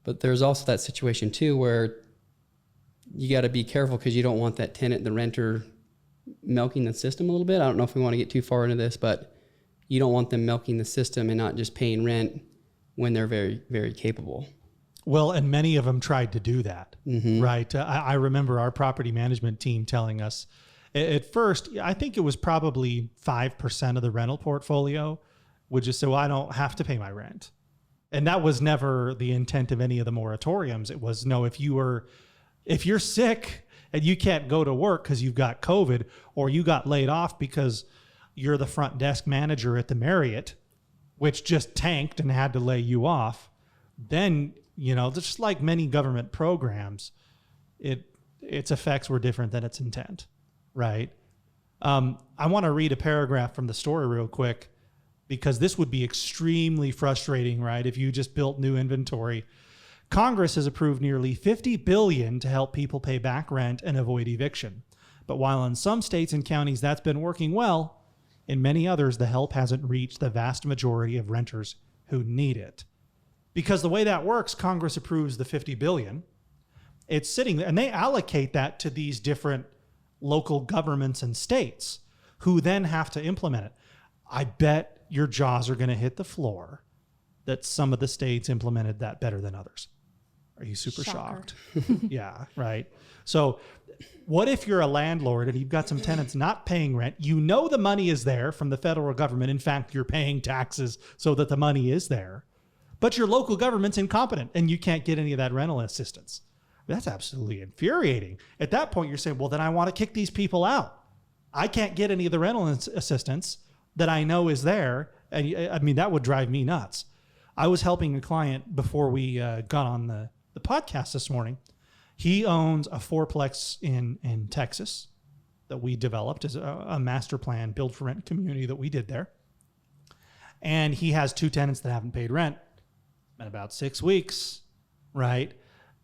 But there's also that situation too where you got to be careful because you don't want that tenant, the renter, milking the system a little bit. I don't know if we want to get too far into this, but you don't want them milking the system and not just paying rent when they're very, very capable. Well, and many of them tried to do that, right? I remember our property management team telling us at first, I think it was probably 5% of the rental portfolio would just say, well, I don't have to pay my rent. And that was never the intent of any of the moratoriums. It was, no, if you're sick and you can't go to work because you've got COVID, or you got laid off because you're the front desk manager at the Marriott, which just tanked and had to lay you off, then, just like many government programs, its effects were different than its intent, right? I want to read a paragraph from the story real quick, because this would be extremely frustrating, right? If you just built new inventory. Congress has approved nearly $50 billion to help people pay back rent and avoid eviction. But while in some states and counties that's been working well, in many others, the help hasn't reached the vast majority of renters who need it. Because the way that works, Congress approves the $50 billion. It's sitting there, and they allocate that to these different local governments and states who then have to implement it. I bet your jaws are going to hit the floor that some of the states implemented that better than others. Are you super shocked? Yeah, right. So what if you're a landlord and you've got some tenants not paying rent? You know the money is there from the federal government. In fact, you're paying taxes so that the money is there. But your local government's incompetent and you can't get any of that rental assistance. That's absolutely infuriating. At that point, you're saying, well, then I want to kick these people out. I can't get any of the rental assistance that I know is there. And I mean, that would drive me nuts. I was helping a client before we got on the podcast this morning. He owns a fourplex in Texas that we developed as a master plan build for rent community that we did there. And he has 2 tenants that haven't paid rent in about 6 weeks, right?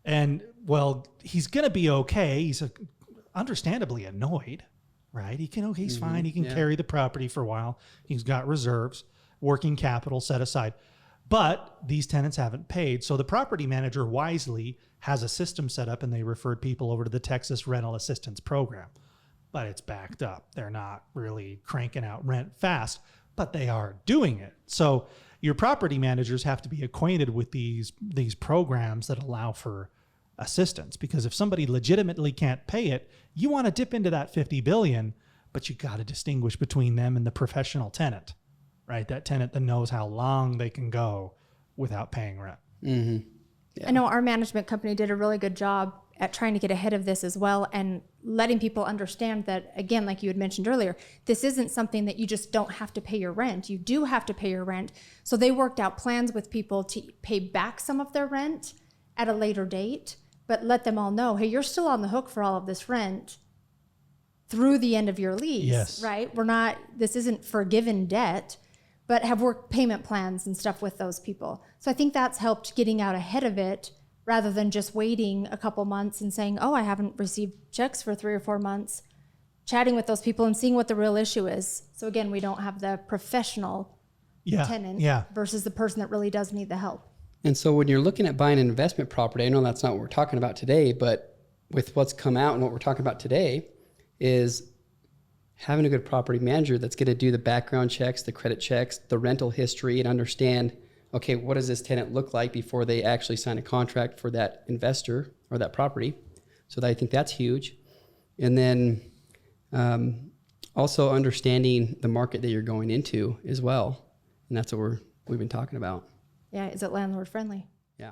And well, he's going to be okay. He's understandably annoyed, right? He's fine. He can carry the property for a while. He's got reserves, working capital set aside. But these tenants haven't paid. So the property manager wisely has a system set up, and they referred people over to the Texas Rental Assistance Program. But it's backed up. They're not really cranking out rent fast, but they are doing it. So your property managers have to be acquainted with these programs that allow for assistance. Because if somebody legitimately can't pay it, you want to dip into that $50 billion, but you got to distinguish between them and the professional tenant. Right, that tenant that knows how long they can go without paying rent. Mm-hmm. Yeah. I know our management company did a really good job at trying to get ahead of this as well, and letting people understand that, again, like you had mentioned earlier, this isn't something that you just don't have to pay your rent. You do have to pay your rent. So they worked out plans with people to pay back some of their rent at a later date, but let them all know, hey, you're still on the hook for all of this rent through the end of your lease, yes. Right? This isn't forgiven debt, but have worked payment plans and stuff with those people. So I think that's helped getting out ahead of it rather than just waiting a couple months and saying, oh, I haven't received checks for 3 or 4 months, chatting with those people and seeing what the real issue is. So again, we don't have the professional tenant versus the person that really does need the help. And so when you're looking at buying an investment property, I know that's not what we're talking about today, but with what's come out and what we're talking about today is having a good property manager that's going to do the background checks, the credit checks, the rental history, and understand, okay, what does this tenant look like before they actually sign a contract for that investor or that property. So I think that's huge. And then also understanding the market that you're going into as well. And that's what we've been talking about. Yeah, is it landlord friendly? Yeah.